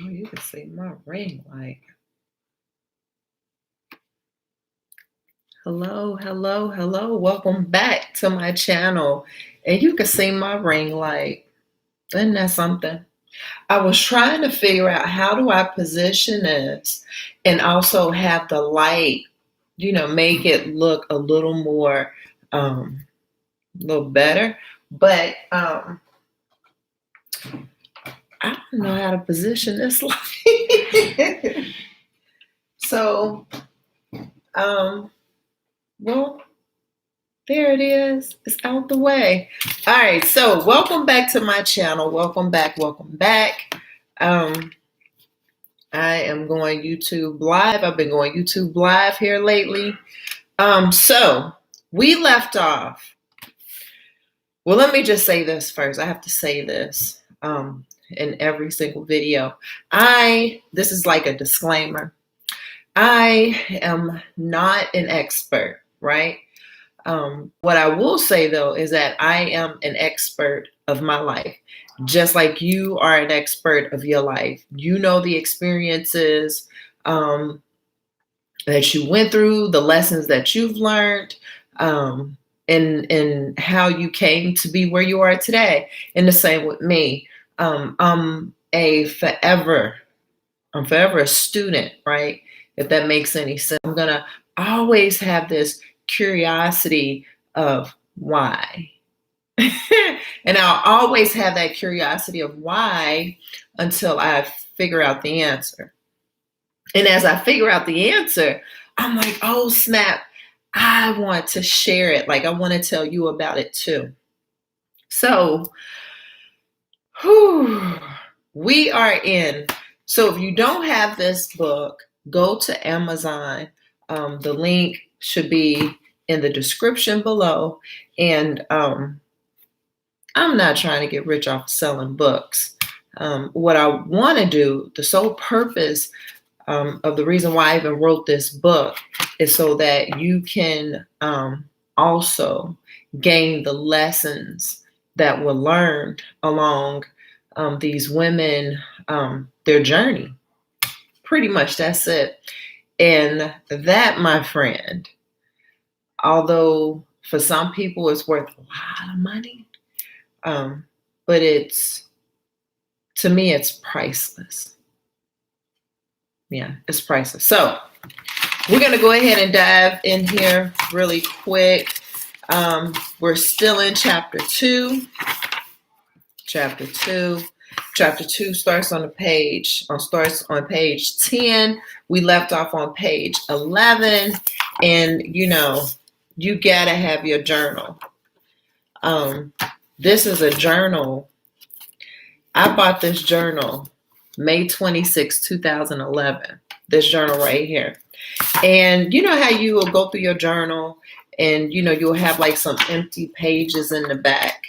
Oh, you can see my ring light. Hello, hello, hello. Welcome back to my channel. And you can see my ring light. Isn't that something? I was trying to figure out how do I position this and also have the light, make it look a little more, a little better. But I don't know how to position this light. So, well, there it is. It's out the way. All right. So welcome back to my channel. Welcome back. Welcome back. I am going YouTube live. I've been going YouTube live here lately. So we left off. Well, let me just say this first. I have to say this in every single video. This is like a disclaimer. I am not an expert, right? What I will say, though, is that I am an expert of my life, just like you are an expert of your life. You know the experiences that you went through, the lessons that you've learned, and how you came to be where you are today. And the same with me. I'm forever a student, right? If that makes any sense. I'm gonna always have this curiosity of why. And I'll always have that curiosity of why until I figure out the answer. And as I figure out the answer, I'm like, oh snap, I want to share it. Like I want to tell you about it too. So we are in. So if you don't have this book, go to Amazon. The link should be in the description below. And I'm not trying to get rich off selling books. What I want to do, the sole purpose of the reason why I even wrote this book is so that you can also gain the lessons that were learned along these women, their journey. Pretty much that's it. And that, my friend, although for some people it's worth a lot of money, but to me, it's priceless. Yeah, it's priceless. So we're going to go ahead and dive in here really quick. We're still in chapter 2. Chapter 2. Chapter 2 starts on page 10. We left off on page 11. And, you got to have your journal. This is a journal. I bought this journal May 26, 2011. This journal right here. And you know how you will go through your journal and, you'll have like some empty pages in the back.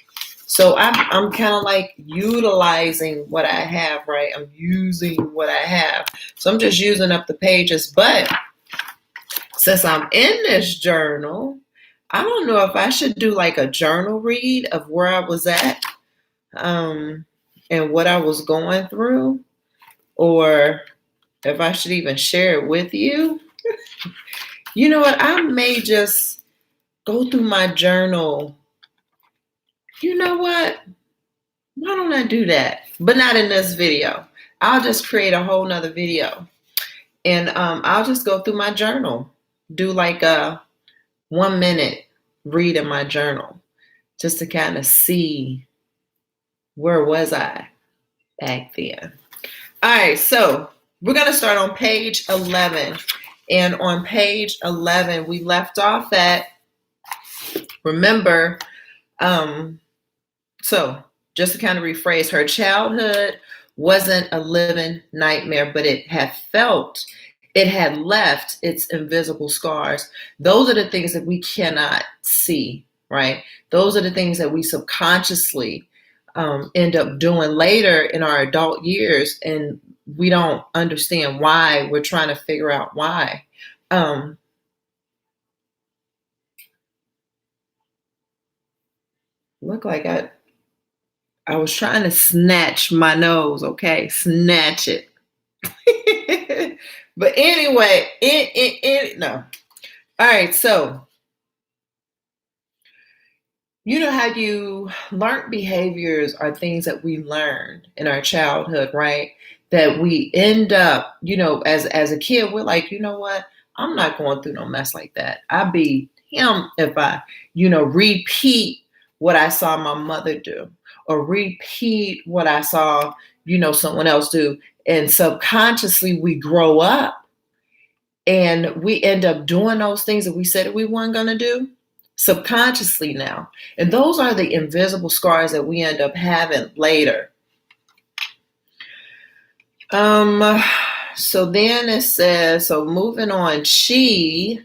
So I'm kind of like utilizing what I have, right? I'm using what I have. So I'm just using up the pages. But since I'm in this journal, I don't know if I should do like a journal read of where I was at and what I was going through, or if I should even share it with you. You know what? I may just go through my journal. You know what? Why don't I do that? But not in this video. I'll just create a whole nother video. And I'll just go through my journal. Do like a 1 minute read in my journal. Just to kind of see where was I back then. All right, so we're going to start on page 11. And on page 11, we left off at, remember, so just to kind of rephrase, her childhood wasn't a living nightmare, but it had left its invisible scars. Those are the things that we cannot see, right? Those are the things that we subconsciously end up doing later in our adult years, and we don't understand why. We're trying to figure out why. Look like I was trying to snatch my nose, okay? Snatch it. But anyway, no. All right, so you know how you learned behaviors are things that we learned in our childhood, right? That we end up, as a kid, we're like, you know what? I'm not going through no mess like that. I'd be him if I, repeat what I saw my mother do or repeat what I saw, someone else do. And subconsciously we grow up and we end up doing those things that we said that we weren't going to do subconsciously now. And those are the invisible scars that we end up having later. So then it says, so moving on, she,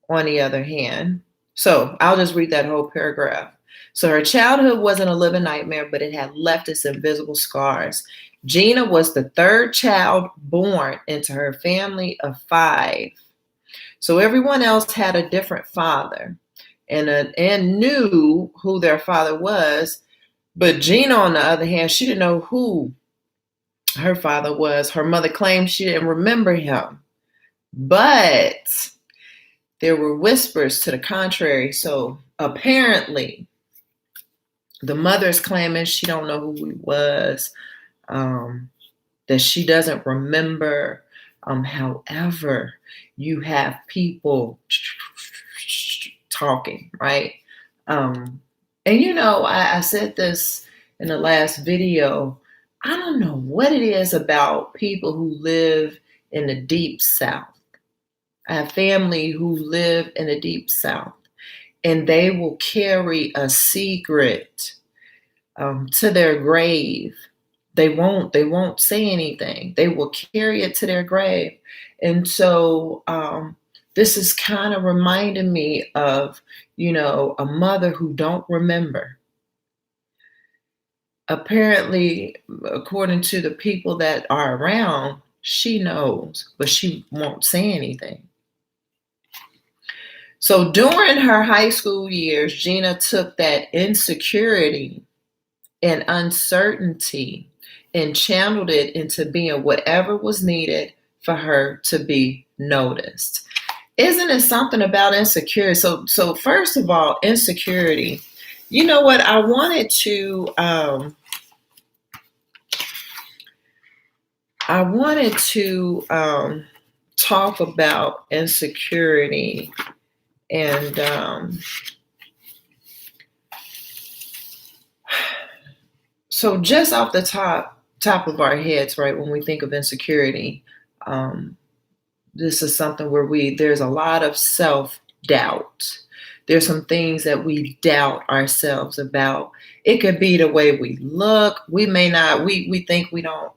on the other hand, so I'll just read that whole paragraph. So her childhood wasn't a living nightmare, but it had left its invisible scars. Gina was the third child born into her family of 5. So everyone else had a different father and knew who their father was. But Gina, on the other hand, she didn't know who her father was. Her mother claimed she didn't remember him. But there were whispers to the contrary. So apparently, the mother's claiming she don't know who he was, that she doesn't remember. However, you have people talking, right? And I said this in the last video. I don't know what it is about people who live in the deep South. I have family who live in the deep South, and they will carry a secret to their grave. They won't say anything. They will carry it to their grave. And so this is kind of reminding me of, a mother who don't remember. Apparently, according to the people that are around, she knows, but she won't say anything. So during her high school years, Gina took that insecurity and uncertainty and channeled it into being whatever was needed for her to be noticed. Isn't it something about insecurity? So first of all, insecurity. You know what? I wanted to talk about insecurity and so just off the top of our heads, right, when we think of insecurity, this is something where there's a lot of self-doubt. There's some things that we doubt ourselves about. It could be the way we look. We may not, we think we don't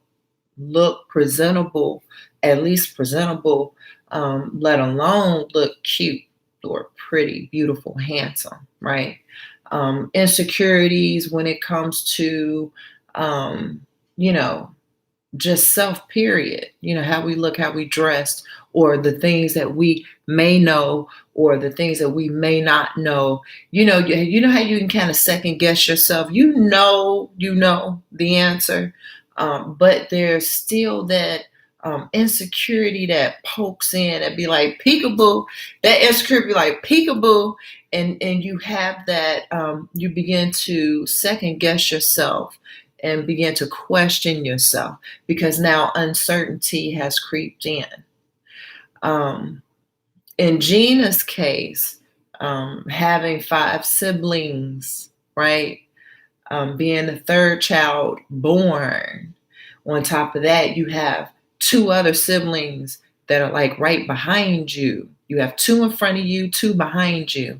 look presentable, at least presentable, let alone look cute or pretty, beautiful, handsome, right? Insecurities when it comes to, just self, period. How we look, how we dress, or the things that we may know, or the things that we may not know. You know how you can kind of second guess yourself. You know the answer, but there's still that insecurity that pokes in and be like peekaboo. That insecurity be like peekaboo, and you have that. You begin to second guess yourself and begin to question yourself because now uncertainty has creeped in. In Gina's case, having 5 siblings, right? Being the third child born. On top of that, you have 2 other siblings that are like right behind you. You have 2 in front of you, 2 behind you.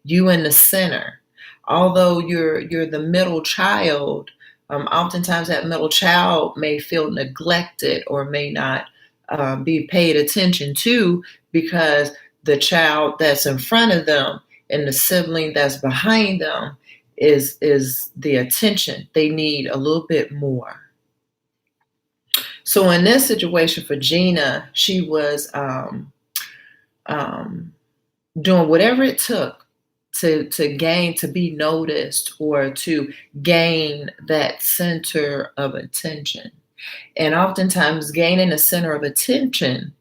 You in the center. Although you're the middle child, oftentimes that middle child may feel neglected or may not be paid attention to because the child that's in front of them and the sibling that's behind them is the attention. They need a little bit more. So in this situation for Gina, she was doing whatever it took to be noticed or to gain that center of attention. And oftentimes gaining a center of attention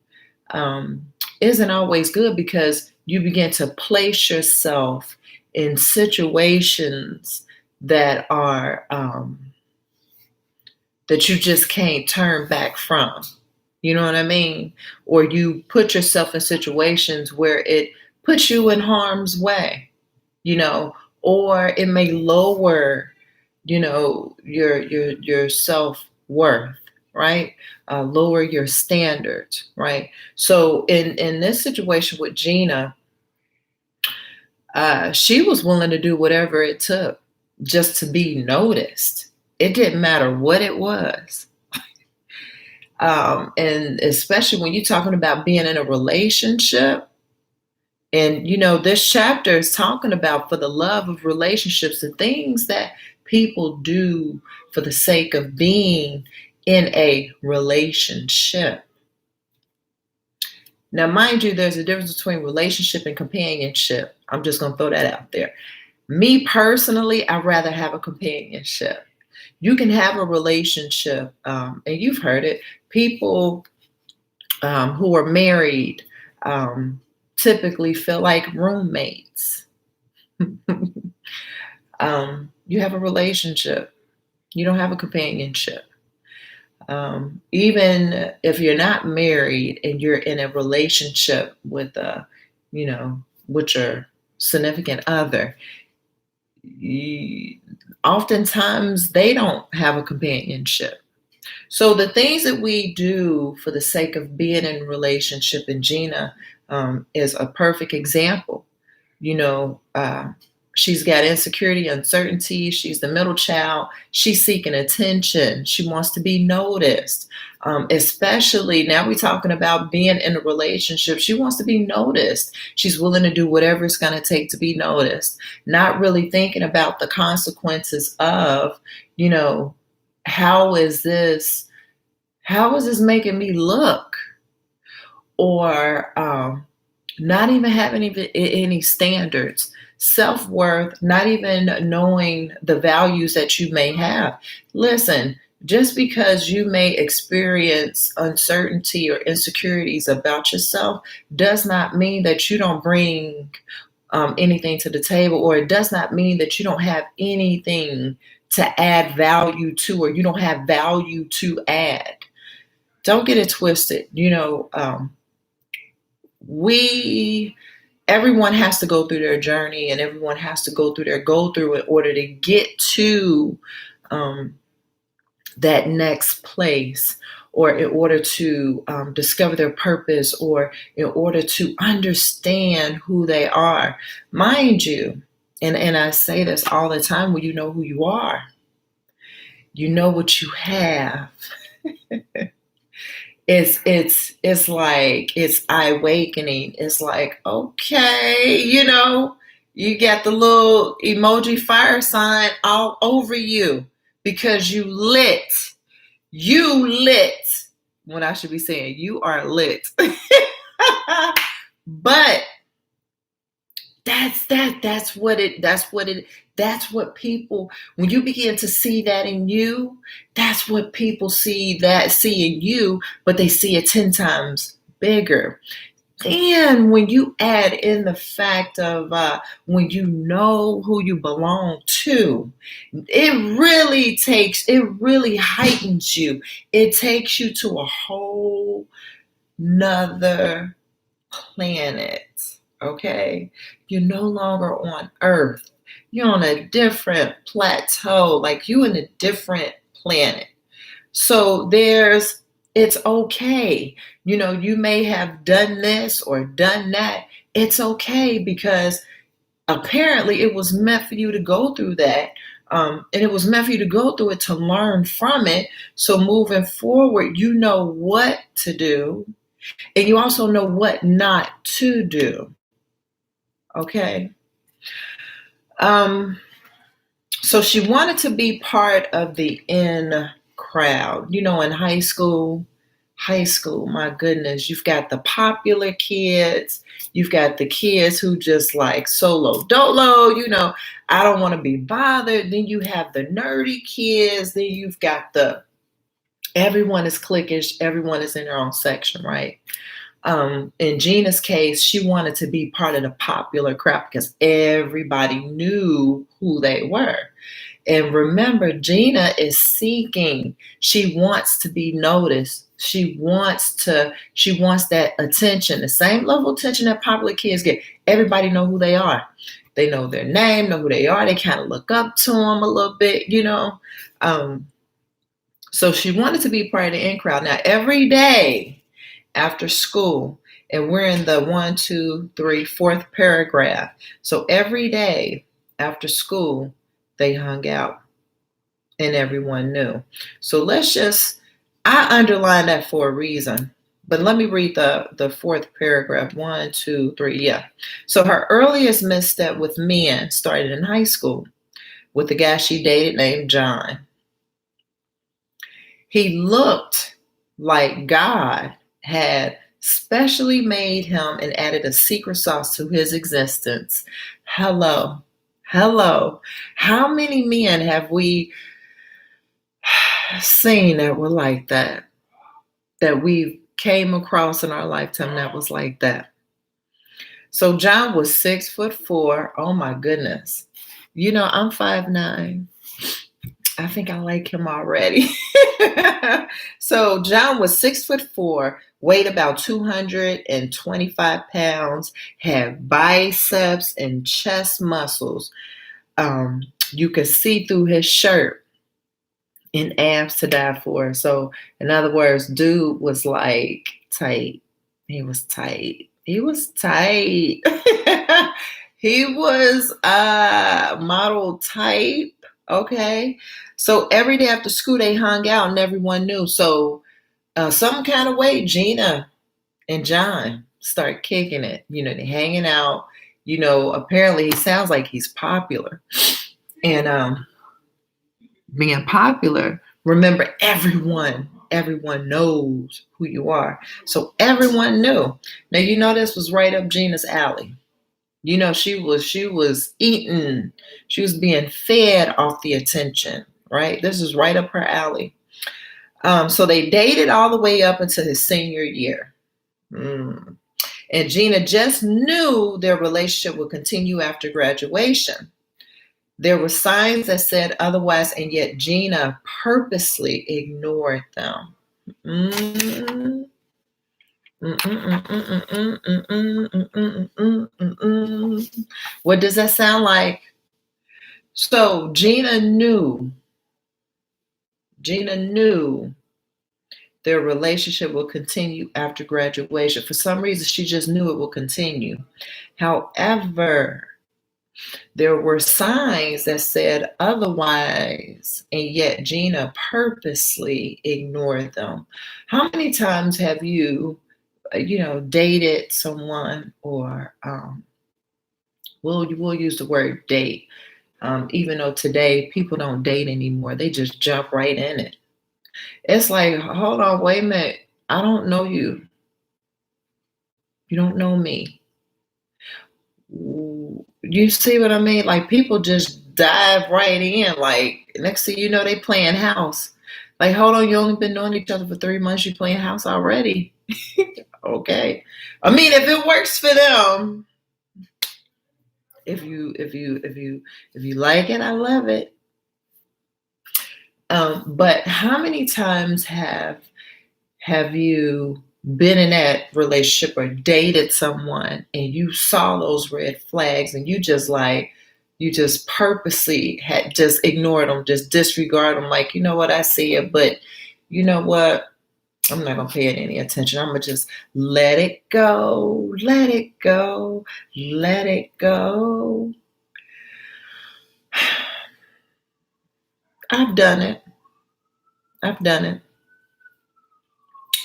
isn't always good, because you begin to place yourself in situations that are that you just can't turn back from. You know what I mean? Or you put yourself in situations where it puts you in harm's way, you know, or it may lower, your self-worth, right? Lower your standards, right? So in this situation with Gina, she was willing to do whatever it took just to be noticed. It didn't matter what it was. And especially when you're talking about being in a relationship, and this chapter is talking about, for the love of relationships, the things that people do for the sake of being in a relationship. Now, mind you, there's a difference between relationship and companionship. I'm just going to throw that out there. Me personally, I'd rather have a companionship. You can have a relationship, and you've heard it. People who are married typically feel like roommates. You have a relationship. You don't have a companionship. Even if you're not married and you're in a relationship with with your significant other, oftentimes they don't have a companionship. So the things that we do for the sake of being in a relationship, and Gina is a perfect example. She's got insecurity, uncertainty. She's the middle child. She's seeking attention. She wants to be noticed. Especially now we're talking about being in a relationship. She wants to be noticed. She's willing to do whatever it's going to take to be noticed, not really thinking about the consequences of, how is this making me look? Or not even having any standards, self-worth, not even knowing the values that you may have. Listen, just because you may experience uncertainty or insecurities about yourself does not mean that you don't bring anything to the table, or it does not mean that you don't have anything to add value to, or you don't have value to add. Don't get it twisted. Everyone has to go through their journey, and everyone has to go through their go-through in order to get to that next place, or in order to discover their purpose, or in order to understand who they are. Mind you, and I say this all the time, when you know who you are, you know what you have. It's like, it's eye-awakening. It's like, okay, you got the little emoji fire sign all over you, because you lit. When I should be saying you are lit. But that's what people, when you begin to see that in you, that's what people see in you, but they see it 10 times bigger. And when you add in the fact of when you know who you belong to, it really heightens you. It takes you to a whole nother planet. Okay, you're no longer on Earth. You're on a different plateau, like you in a different planet. So it's okay. You may have done this or done that. It's okay, because apparently it was meant for you to go through that. And it was meant for you to go through it to learn from it. So moving forward, you know what to do, and you also know what not to do. Okay. So she wanted to be part of the in crowd. In high school, my goodness, you've got the popular kids, you've got the kids who just like solo dolo, I don't want to be bothered. Then you have the nerdy kids, then you've got everyone is cliquish, everyone is in their own section, right? In Gina's case, she wanted to be part of the popular crowd because everybody knew who they were. And remember, Gina is seeking. She wants to be noticed. She wants that attention, the same level of attention that popular kids get. Everybody know who they are. They know their name, know who they are. They kind of look up to them a little bit, So she wanted to be part of the in crowd. Now, every day after school, and we're in the 1, 2, 3, 4th paragraph. So every day after school, they hung out and everyone knew. So I underlined that for a reason. But let me read the 4th paragraph. 1, 2, 3, yeah. So her earliest misstep with men started in high school with the guy she dated named John. He looked like God had specially made him and added a secret sauce to his existence. Hello. How many men have we seen that were like that we came across in our lifetime that was like that? So John was 6'4". Oh my goodness. I'm 5'9". I think I like him already. So John was 6'4", weighed about 225 pounds, had biceps and chest muscles. You could see through his shirt, and abs to die for. So in other words, dude was like tight. He was tight. He was model type. Okay. So every day after school, they hung out and everyone knew. So some kind of way, Gina and John start kicking it. They're hanging out. Apparently he sounds like he's popular. And being popular, remember, everyone knows who you are. So everyone knew. Now, this was right up Gina's alley. She was eating. She was being fed off the attention, right? This is right up her alley. So they dated all the way up until his senior year. And Gina just knew their relationship would continue after graduation. There were signs that said otherwise, and yet Gina purposely ignored them. What does that sound like? So Gina knew their relationship will continue after graduation. For some reason, she just knew it will continue. However, there were signs that said otherwise, and yet Gina purposely ignored them. How many times have you, dated someone, or we'll use the word date, even though today people don't date anymore. They just jump right in it. It's like, hold on, wait a minute. I don't know you. You don't know me. You see what I mean? Like, people just dive right in. Like, next thing you know, they playing house. Like, hold on, you only been knowing each other for 3 months. You playing house already? Okay. I mean, if it works for them, if you like it, I love it. But how many times have you been in that relationship or dated someone and you saw those red flags and you just purposely had just ignored them, just disregard them? Like, you know what, I see it, but you know what? I'm not going to pay it any attention. I'm going to just let it go, let it go, let it go. I've done it.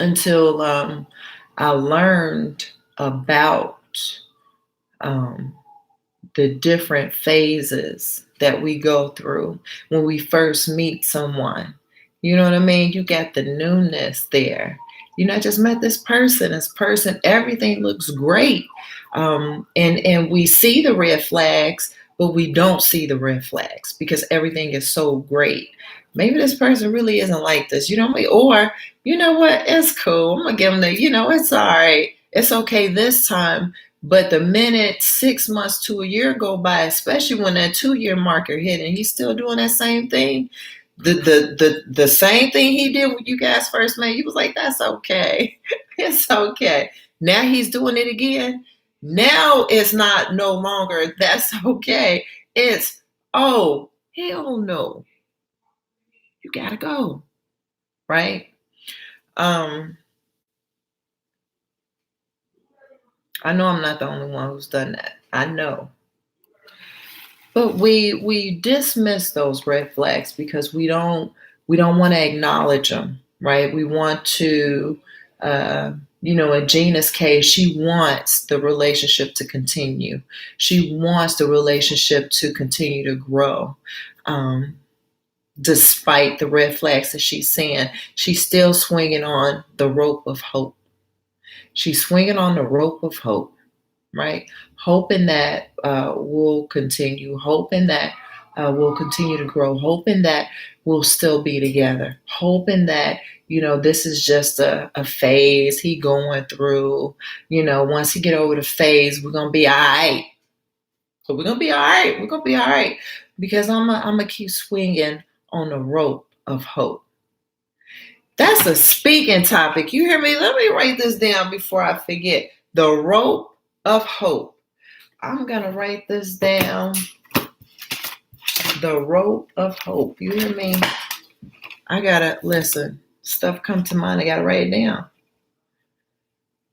Until I learned about the different phases that we go through when we first meet someone. You know what I mean? You got the newness there. I just met this person, everything looks great. And we see the red flags, but we don't see the red flags because everything is so great. Maybe this person really isn't like this, or you know what? It's cool. I'm going to give them it's all right. It's okay this time. But the minute 6 months to a year go by, especially when that 2-year marker hit and he's still doing that same thing, the same thing he did when you guys first met, he was like, that's okay. It's okay. Now he's doing it again. Now it's not no longer that's okay. It's, oh, hell no. You gotta go. Right? I know I'm not the only one who's done that. I know. But we dismiss those red flags because we don't want to acknowledge them, right? We want to, in Gina's case, she wants the relationship to continue. She wants the relationship to continue to grow. Despite the red flags that she's seeing, she's still swinging on the rope of hope. She's swinging on the rope of hope, right? Hoping that we'll continue, hoping that we'll continue to grow, hoping that we'll still be together, hoping that, this is just a phase he going through. Once he get over the phase, we're going to be all right. So we're going to be all right. We're going to be all right. Because I'm going to keep swinging on the rope of hope. That's a speaking topic. You hear me? Let me write this down before I forget. The rope of hope. I'm going to write this down. The rope of hope. You hear me? I got to listen. Stuff come to mind. I got to write it down.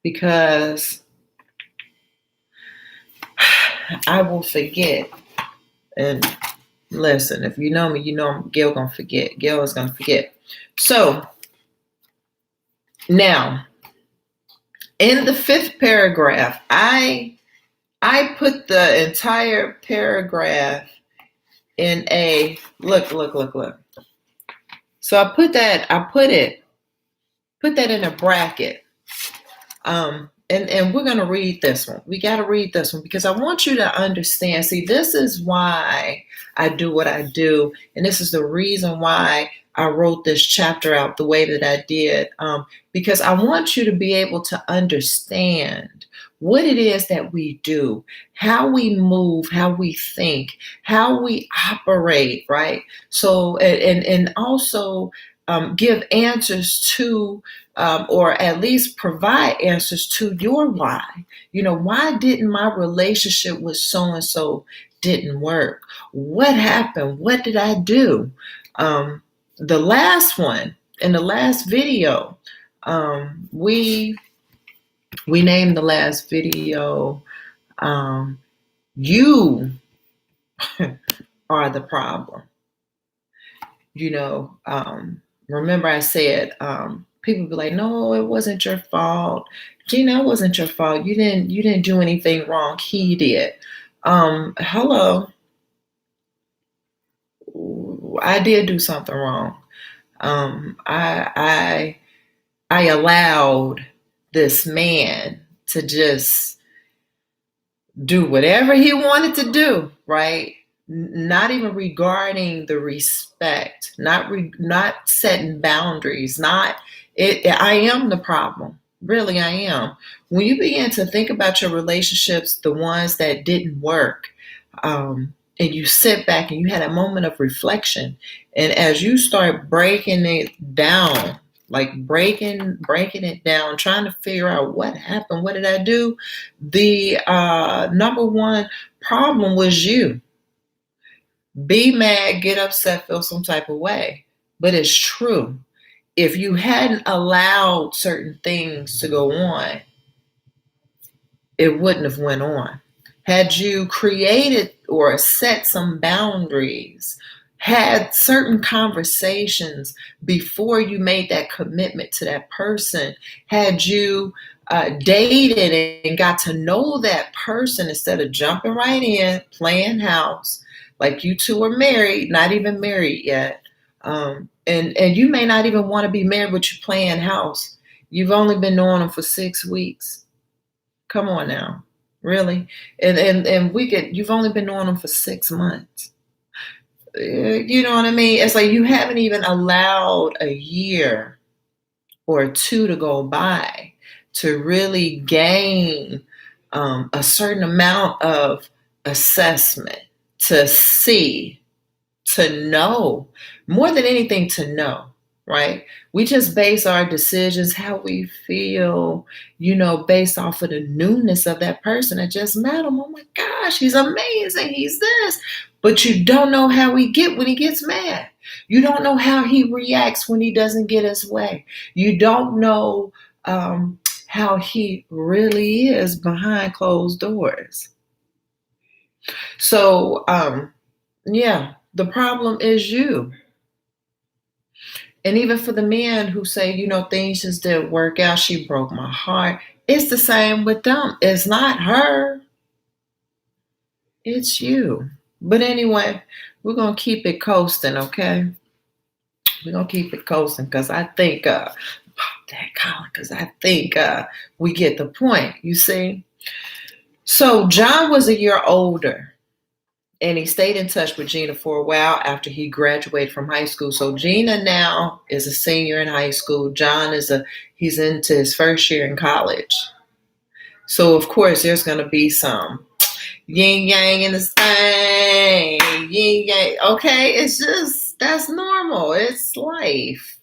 Because I will forget. And listen, if you know me, you know Gail going to forget. Gail is going to forget. So, now, in the 5th paragraph, I put the entire paragraph in a look. So I put it in a bracket. And we're gonna read this one. We gotta read this one because I want you to understand. See, this is why I do what I do, and this is the reason why I wrote this chapter out the way that I did, because I want you to be able to understand what it is that we do, how we move, how we think, how we operate, right? So, and also give answers to, or at least provide answers to your why. Why didn't my relationship with so-and-so didn't work? What happened? What did I do? The last one, in the last video, we named the last video, you are the problem. Remember I said, people be like, no, it wasn't your fault. Gina, it wasn't your fault. You didn't do anything wrong. He did. Hello. I did do something wrong. I allowed this man to just do whatever he wanted to do, right? Not even regarding the respect, not setting boundaries, I am the problem. Really, I am. When you begin to think about your relationships, the ones that didn't work, and you sit back and you had a moment of reflection, and as you start breaking it down, like breaking it down, trying to figure out what happened, what did I do? The number one problem was you. Be mad, get upset, feel some type of way. But it's true. If you hadn't allowed certain things to go on, it wouldn't have went on. Had you created or set some boundaries, had certain conversations before you made that commitment to that person, had you dated and got to know that person instead of jumping right in, playing house, like you two are married, not even married yet, and you may not even want to be married, but you're playing house. You've only been knowing them for 6 weeks. Come on now. Really? And you've only been knowing them for 6 months. You know what I mean? It's like you haven't even allowed a year or two to go by to really gain a certain amount of assessment, to see, to know, more than anything, to know, right? We just base our decisions, how we feel, based off of the newness of that person that just met him. Oh my gosh, he's amazing. He's this. But you don't know how he get when he gets mad. You don't know how he reacts when he doesn't get his way. You don't know how he really is behind closed doors. So, yeah, the problem is you. And even for the men who say, things just didn't work out, she broke my heart. It's the same with them. It's not her. It's you. But anyway, we're going to keep it coasting, okay? We're going to keep it coasting because I think, we get the point, you see? So John was a year older. And he stayed in touch with Gina for a while after he graduated from high school. So Gina now is a senior in high school. John he's into his first year in college. So of course there's going to be some yin yang in this thing, yin yang. Okay, that's normal. It's life.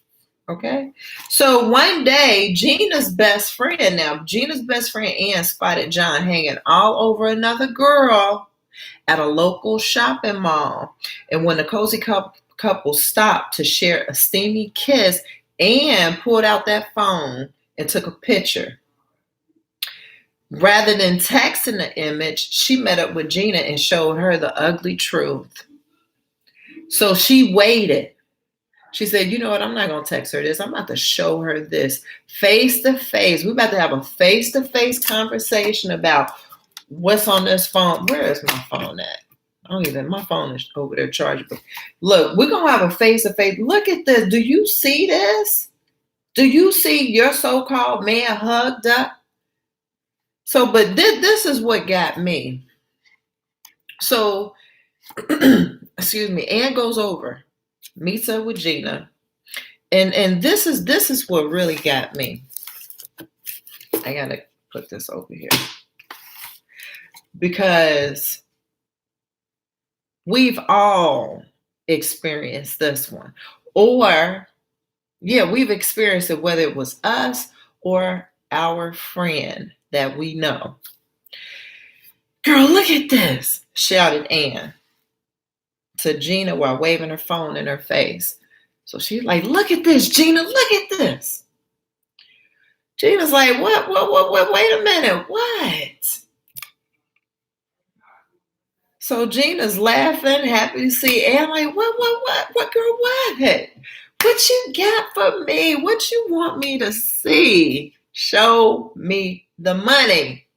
Okay. So one day, Gina's best friend Ann spotted John hanging all over another girl at a local shopping mall. And when the cozy couple stopped to share a steamy kiss, Anne pulled out that phone and took a picture. Rather than texting the image, she met up with Gina and showed her the ugly truth. So she waited. She said, you know what? I'm not going to text her this. I'm about to show her this face to face. We're about to have a face to face conversation about what's on this phone. Where is my phone at? My phone is over there charging. Look, we're going to have a face-to-face. Look at this. Do you see this? Do you see your so-called man hugged up? So, but this is what got me. So, excuse me, Ann goes over, meets up with Gina. And this is what really got me. I got to put this over here. Because we've all experienced this one. Or, we've experienced it, whether it was us or our friend that we know. Girl, look at this, shouted Ann to Gina while waving her phone in her face. So she's like, look at this, Gina, look at this. Gina's like, what, wait a minute, what? So Gina's laughing, happy to see Ann, like, what, girl, what? What you got for me? What you want me to see? Show me the money.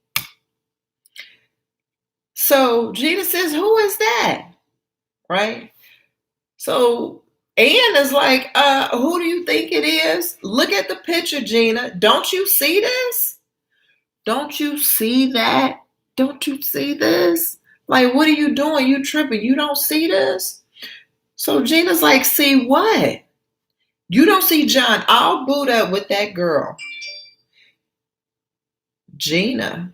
So Gina says, who is that? Right? So Ann is like, who do you think it is? Look at the picture, Gina. Don't you see this? Don't you see that? Don't you see this? Like, what are you doing? You tripping. You don't see this? So Gina's like, see what? You don't see John all booed up with that girl. Gina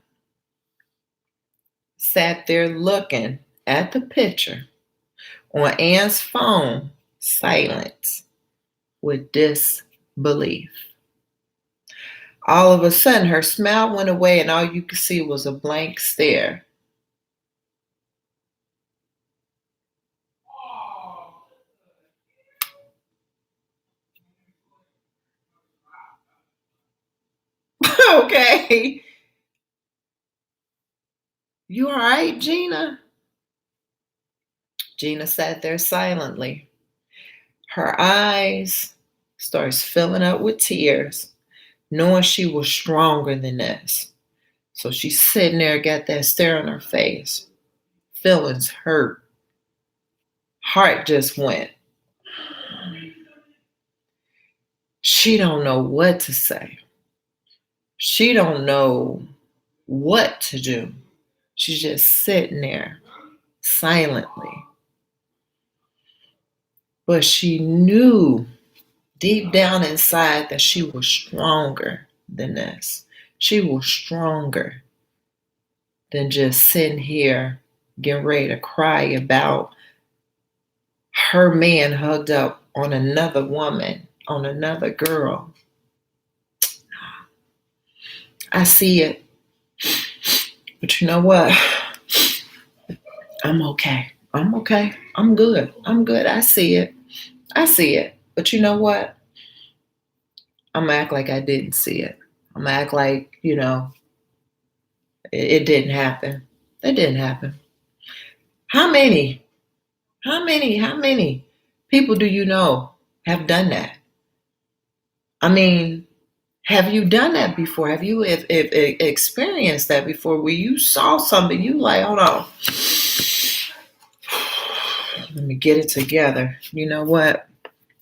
sat there looking at the picture on Ann's phone, silent, with disbelief. All of a sudden, her smile went away and all you could see was a blank stare. Okay. You all right, Gina? Gina sat there silently. Her eyes starts filling up with tears, knowing she was stronger than this. So she's sitting there, got that stare on her face. Feelings hurt. Heart just went. She don't know what to say. She don't know what to do. She's just sitting there silently. But she knew deep down inside that she was stronger than this. She was stronger than just sitting here getting ready to cry about her man hugged up on another woman, on another girl. I see it. But you know what? I'm okay. I'm okay. I'm good. I'm good. I see it. I see it. But you know what? I'm gonna act like I didn't see it. I'm gonna act like, it didn't happen. It didn't happen. How many? How many people do you know have done that? I mean, have you done that before? Have you if experienced that before where you saw something, you like, hold on, let me get it together. You know what?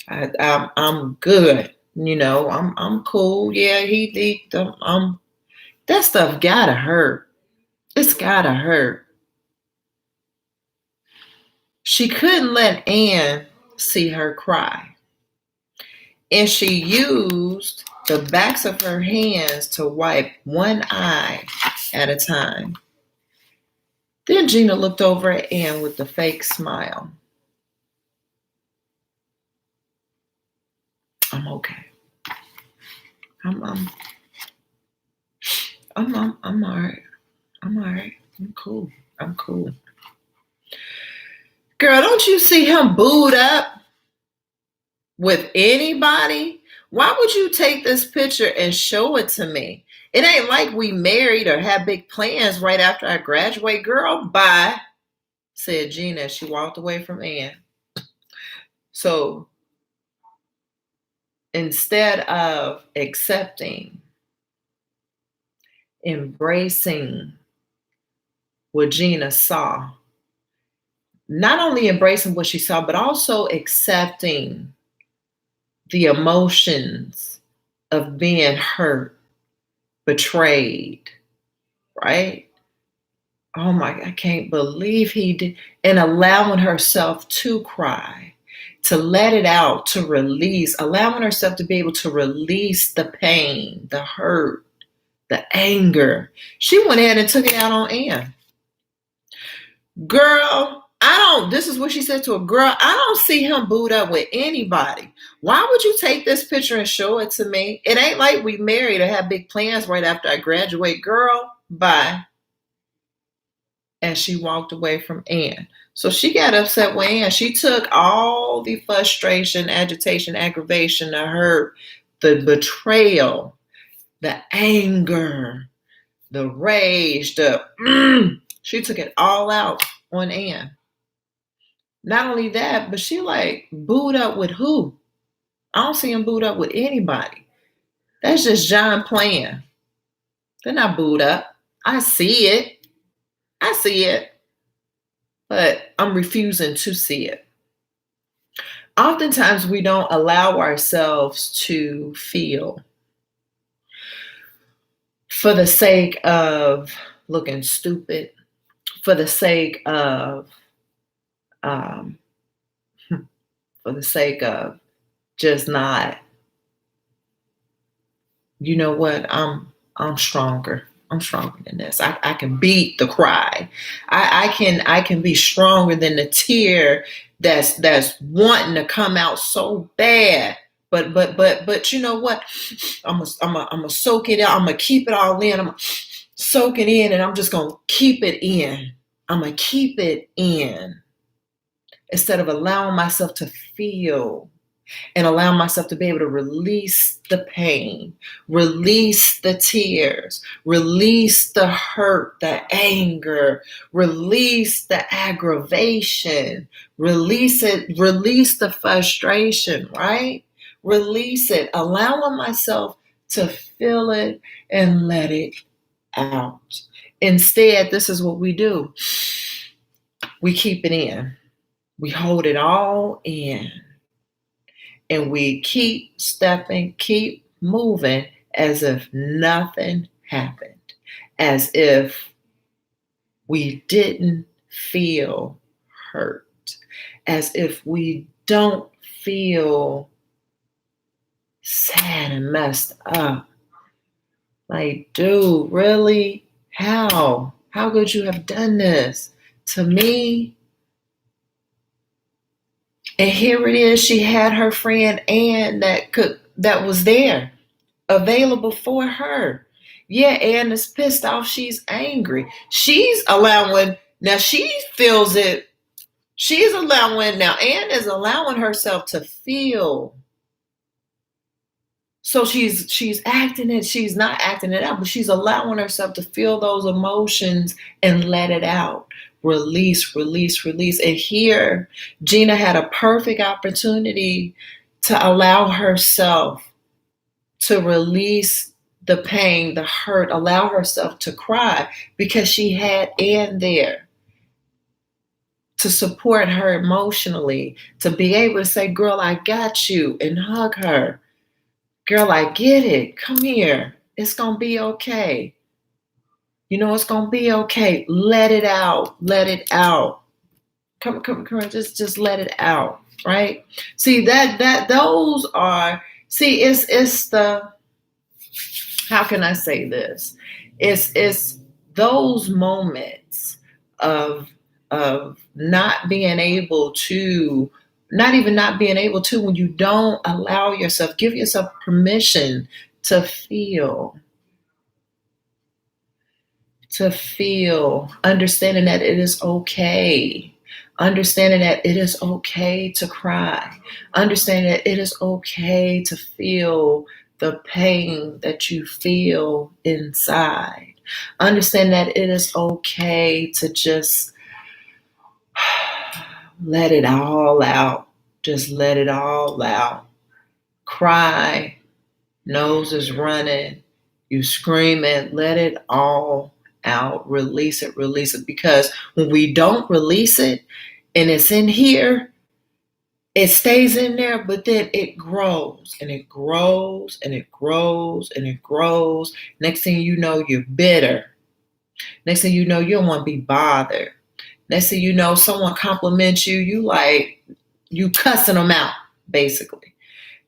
I'm good. I'm cool. Yeah, that stuff gotta hurt. It's gotta hurt. She couldn't let Ann see her cry. And she used the backs of her hands to wipe one eye at a time. Then Gina looked over at Ann with a fake smile. I'm okay. I'm all right. I'm all right. I'm cool. I'm cool. Girl, don't you see him booed up with anybody? Why would you take this picture and show it to me? It ain't like we married or have big plans right after I graduate. Girl, bye, said Gina as she walked away from Ann. So instead of accepting, embracing what Gina saw, not only embracing what she saw, but also accepting the emotions of being hurt, betrayed, right? Oh my, I can't believe he did. And allowing herself to cry, to let it out, to release, allowing herself to be able to release the pain, the hurt, the anger. She went ahead and took it out on Ann. Girl, this is what she said to her. Girl, I don't see him booed up with anybody. Why would you take this picture and show it to me? It ain't like we married or have big plans right after I graduate. Girl, bye. And she walked away from Ann. So she got upset with Ann. She took all the frustration, agitation, aggravation, the hurt, the betrayal, the anger, the rage, she took it all out on Ann. Not only that, but she like booed up with who? I don't see him booed up with anybody. That's just John playing. They're not booed up. I see it. I see it. But I'm refusing to see it. Oftentimes we don't allow ourselves to feel for the sake of looking stupid, for the sake of just not, you know what, I'm stronger. I'm stronger than this. I can beat the cry. I can be stronger than the tear that's wanting to come out so bad. But you know what? I'm gonna soak it out. I'm gonna keep it all in. I'm gonna soak it in, and I'm just gonna keep it in. I'm gonna keep it in instead of allowing myself to feel and allow myself to be able to release the pain, release the tears, release the hurt, the anger, release the aggravation, release it, release the frustration, right? Release it, allowing myself to feel it and let it out. Instead, this is what we do. We keep it in. We hold it all in. And we keep stepping, keep moving as if nothing happened, as if we didn't feel hurt, as if we don't feel sad and messed up. Like, dude, really? How? How could you have done this to me? And here it is. She had her friend Ann that was there, available for her. Yeah, Ann is pissed off. She's angry. She's allowing, now she feels it. She's allowing, now Ann is allowing herself to feel. So she's acting it, she's not acting it out, but she's allowing herself to feel those emotions and let it out. Release, release, release. And here, Gina had a perfect opportunity to allow herself to release the pain, the hurt, allow herself to cry because she had Ann there to support her emotionally, to be able to say, girl, I got you, and hug her. Girl, I get it. Come here. It's going to be okay. You know, it's going to be okay. Let it out. Let it out. Come. Just let it out. Right? See, those are, see, it's the, how can I say this? It's those moments of not being able to, not even not being able to, when you don't allow yourself, give yourself permission to feel, understanding that it is okay. Understanding that it is okay to cry. Understanding that it is okay to feel the pain that you feel inside. Understand that it is okay to just let it all out. Just let it all out. Cry. Nose is running. You screaming. Let it all out. Release it. Release it. Because when we don't release it and it's in here, it stays in there, but then it grows and it grows and it grows and it grows. Next thing you know, you're bitter. Next thing you know, you don't want to be bothered. Next thing you know, someone compliments you, you cussing them out, basically.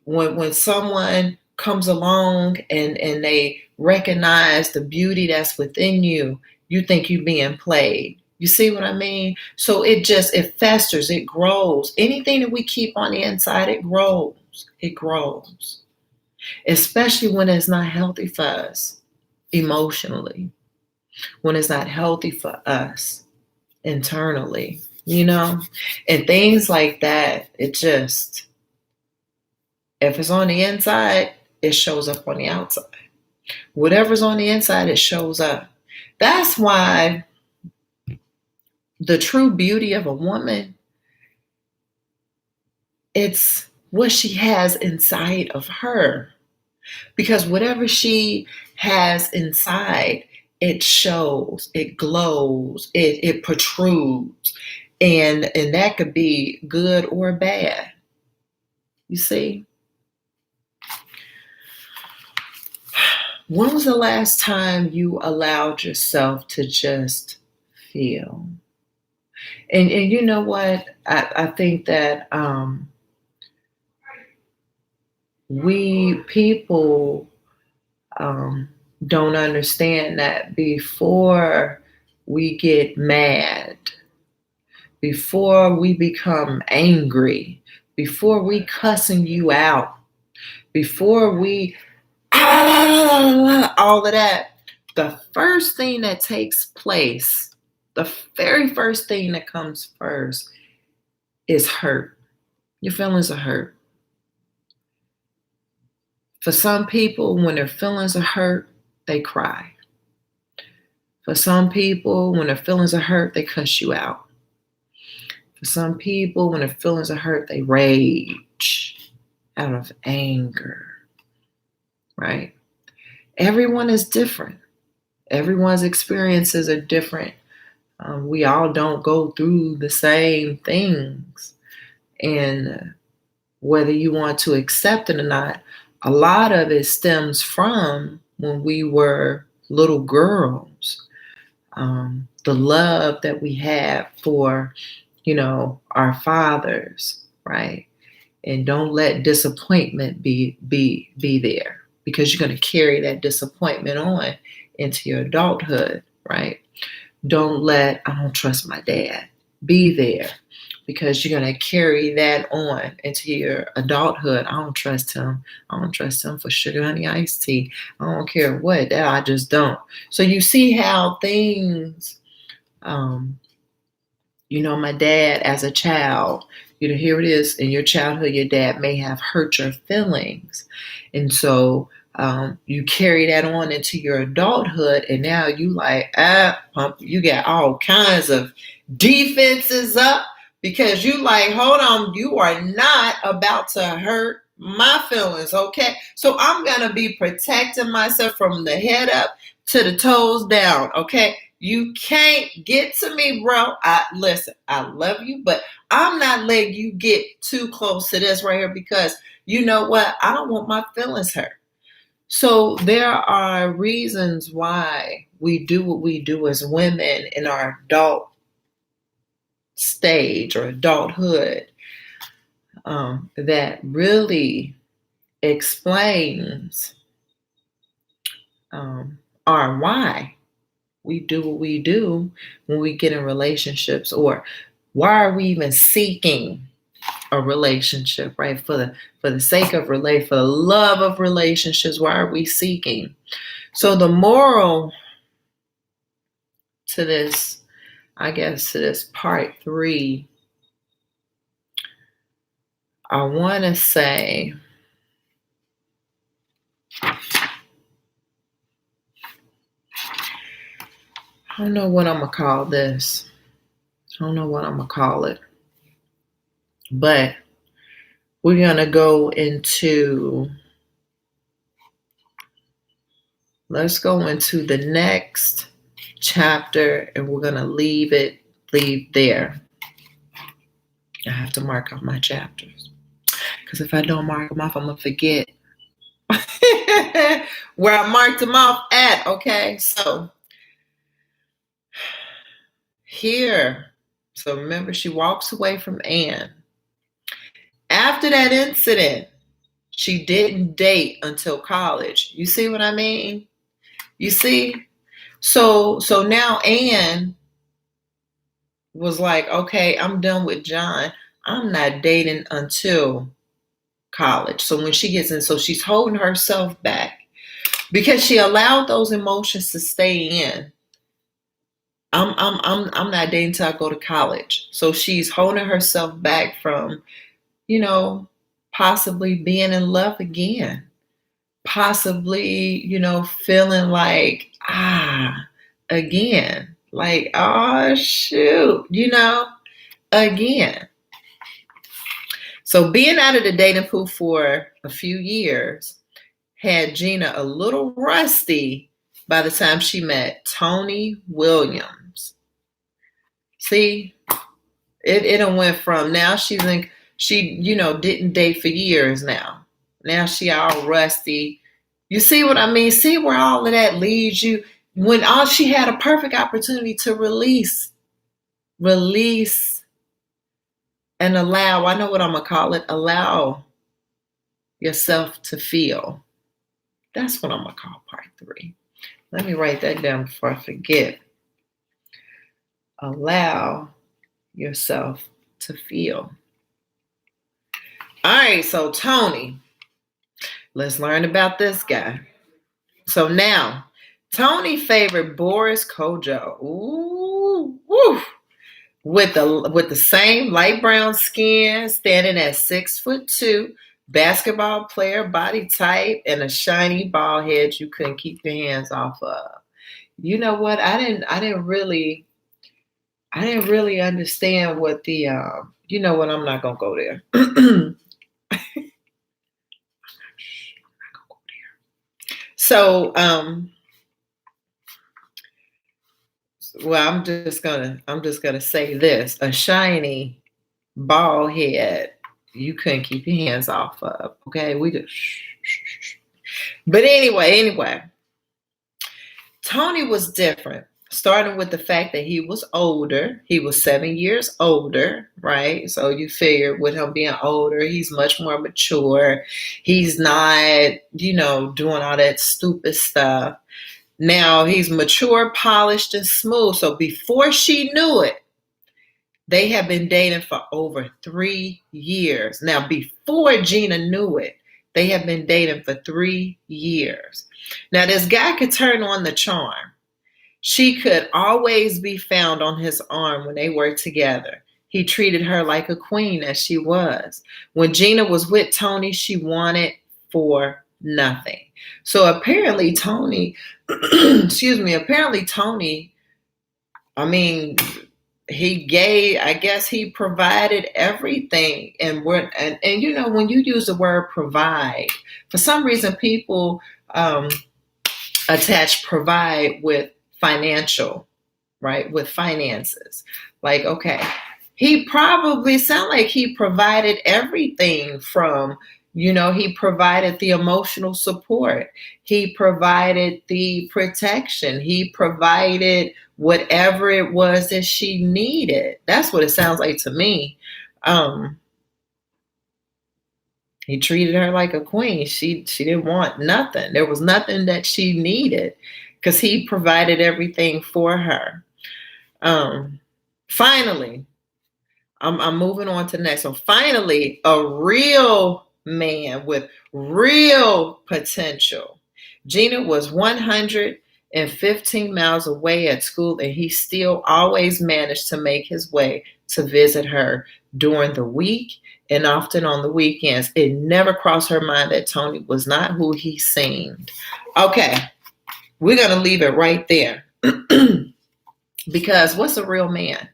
When someone comes along and they recognize the beauty that's within you, you think you're being played. You see what I mean? So it festers, it grows. Anything that we keep on the inside, it grows. It grows. Especially when it's not healthy for us emotionally, when it's not healthy for us internally, and things like that. It just, if it's on the inside, it shows up on the outside. Whatever's on the inside, it shows up. That's why the true beauty of a woman, it's what she has inside of her. Because whatever she has inside, it shows, it glows, it protrudes. And that could be good or bad. You see? When was the last time you allowed yourself to just feel? And you know what? I think that we people don't understand that before we get mad, before we become angry, before we cussing you out, before we all of that, the first thing that takes place, the very first thing that comes first is hurt. Your feelings are hurt. For some people, when their feelings are hurt, they cry. For some people, when their feelings are hurt, they cuss you out. For some people, when their feelings are hurt, they rage out of anger, right? Everyone is different. Everyone's experiences are different. We all don't go through the same things. And whether you want to accept it or not, a lot of it stems from when we were little girls. The love that we have for, our fathers, right? And don't let disappointment be there. because you're going to carry that disappointment on into your adulthood, right? Don't let, I don't trust my dad, be there, because you're going to carry that on into your adulthood. I don't trust him. I don't trust him for sugar honey iced tea. I don't care what. I just don't. So you see how things, my dad as a child, here it is in your childhood, your dad may have hurt your feelings. And so you carry that on into your adulthood, and now you you got all kinds of defenses up because you like, hold on, you are not about to hurt my feelings, okay? So I'm going to be protecting myself from the head up to the toes down, okay? You can't get to me, bro. Listen, I love you, but I'm not letting you get too close to this right here because you know what? I don't want my feelings hurt. So there are reasons why we do what we do as women in our adult stage or adulthood that really explains our why we do what we do when we get in relationships, or why are we even seeking a relationship, right? For the sake of for the love of relationships, why are we seeking? So the moral to this, I guess, to this part 3, I want to say, I don't know what I'm going to call this. I don't know what I'm going to call it. But we're going to go into, let's go into the next chapter, and we're going to leave there. I have to mark off my chapters, because if I don't mark them off, I'm going to forget where I marked them off at, okay? So here, so remember, she walks away from Anne. After that incident, she didn't date until college. You see what I mean? You see? So now Anne was like, okay, I'm done with John. I'm not dating until college. So when she gets in, so she's holding herself back because she allowed those emotions to stay in. I'm not dating until I go to college. So she's holding herself back from, possibly being in love again. Possibly, feeling like, again. Like, oh, shoot, again. So being out of the dating pool for a few years had Gina a little rusty by the time she met Tony Williams. See, it went from now she didn't date for years now. Now she all rusty. You see what I mean? See where all of that leads you? When all she had a perfect opportunity to release and allow, I know what I'm going to call it, allow yourself to feel. That's what I'm going to call part 3. Let me write that down before I forget. Allow yourself to feel. All right, so Tony, let's learn about this guy. So now, Tony favored Boris Kodjoe. Ooh, woo. With the same light brown skin, standing at 6'2", basketball player body type, and a shiny bald head you couldn't keep your hands off of. You know what? I didn't really understand what the you know what? I'm not gonna go there. So well, I'm just gonna say this: a shiny bald head you couldn't keep your hands off of. Okay, we just. But anyway, Tony was different. starting with the fact that he was older. He was 7 years older, right? So you figure with him being older, he's much more mature. He's not, doing all that stupid stuff. Now he's mature, polished, and smooth. So before she knew it, they had been dating for over 3 years. Now, before Gina knew it, they had been dating for 3 years. Now, this guy could turn on the charm. She could always be found on his arm when they were together. He treated her like a queen as she was. When Gina was with Tony, she wanted for nothing. So apparently Tony, apparently Tony, I mean, he provided everything. And when you use the word provide, for some reason people attach provide with financial, right? With finances. Like, okay, he probably sound like he provided everything from, he provided the emotional support. He provided the protection. He provided whatever it was that she needed. That's what it sounds like to me. He treated her like a queen. She didn't want nothing. There was nothing that she needed because he provided everything for her. Finally, I'm moving on to the next one. Finally, a real man with real potential. Gina was 115 miles away at school, and he still always managed to make his way to visit her during the week and often on the weekends. It never crossed her mind that Tony was not who he seemed. Okay, we're going to leave it right there. Because what's a real man?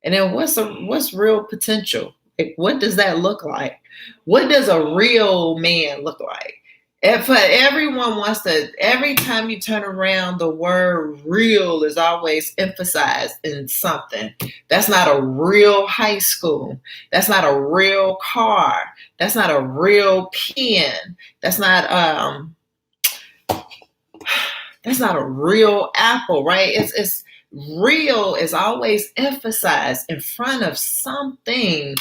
And then what's real potential? Like, what does that look like? What does a real man look like? If everyone wants to, every time you turn around, the word real is always emphasized in something. That's not a real high school. That's not a real car. That's not a real pen. That's not a real apple, right? It's real is always emphasized in front of something.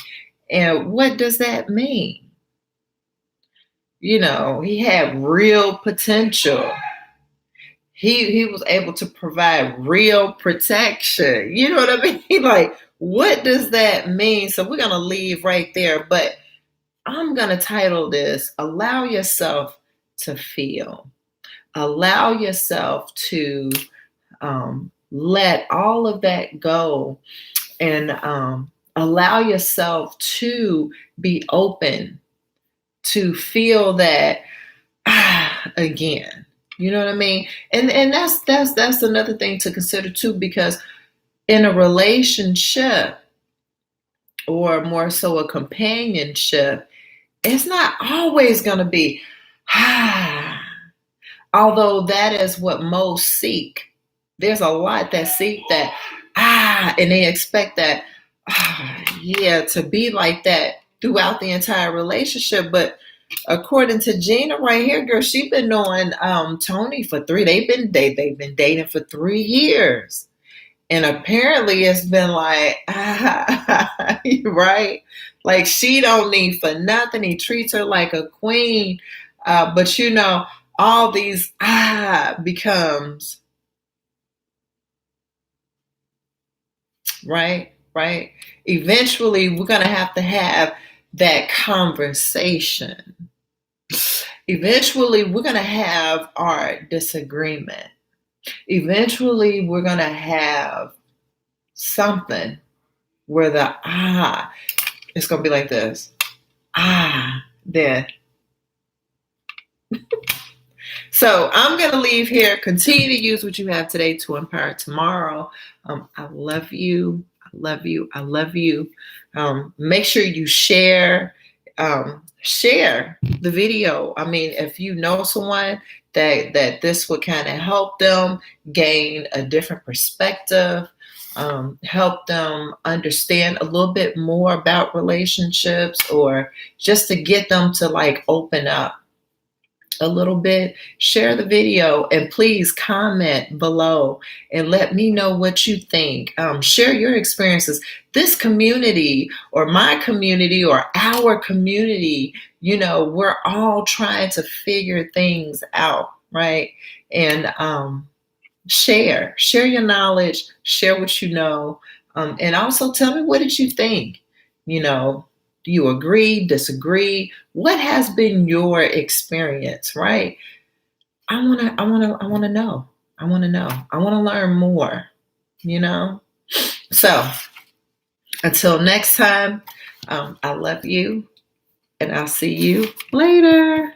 And what does that mean? He had real potential. He was able to provide real protection. You know what I mean? Like, what does that mean? So we're going to leave right there. But I'm going to title this, Allow Yourself to Feel. Allow yourself to let all of that go and allow yourself to be open to feel that again. You know what I mean? And that's another thing to consider too, because in a relationship, or more so a companionship, it's not always going to be although that is what most seek. There's a lot that seek that and they expect that to be like that throughout the entire relationship. But according to Gina right here, girl, she's been knowing Tony for they've been dating for 3 years. And apparently it's been like, right? Like, she don't need for nothing. He treats her like a queen. But all these becomes, right? Eventually, we're going to have that conversation. Eventually, we're going to have our disagreement. Eventually, we're going to have something where it's going to be like this. Then. So I'm going to leave here. Continue to use what you have today to empower tomorrow. I love you. I love you. I love you. Make sure you share the video. I mean, if you know someone that this would kind of help them gain a different perspective, help them understand a little bit more about relationships, or just to get them to like open up a little bit, share the video, and please comment below and let me know what you think. Share your experiences. This community or my community or our community, we're all trying to figure things out, right? And share your knowledge, share what you know, and also tell me, what did you think? Do you agree, disagree? What has been your experience, right? I want to know. I want to know. I want to learn more, So until next time, I love you, and I'll see you later.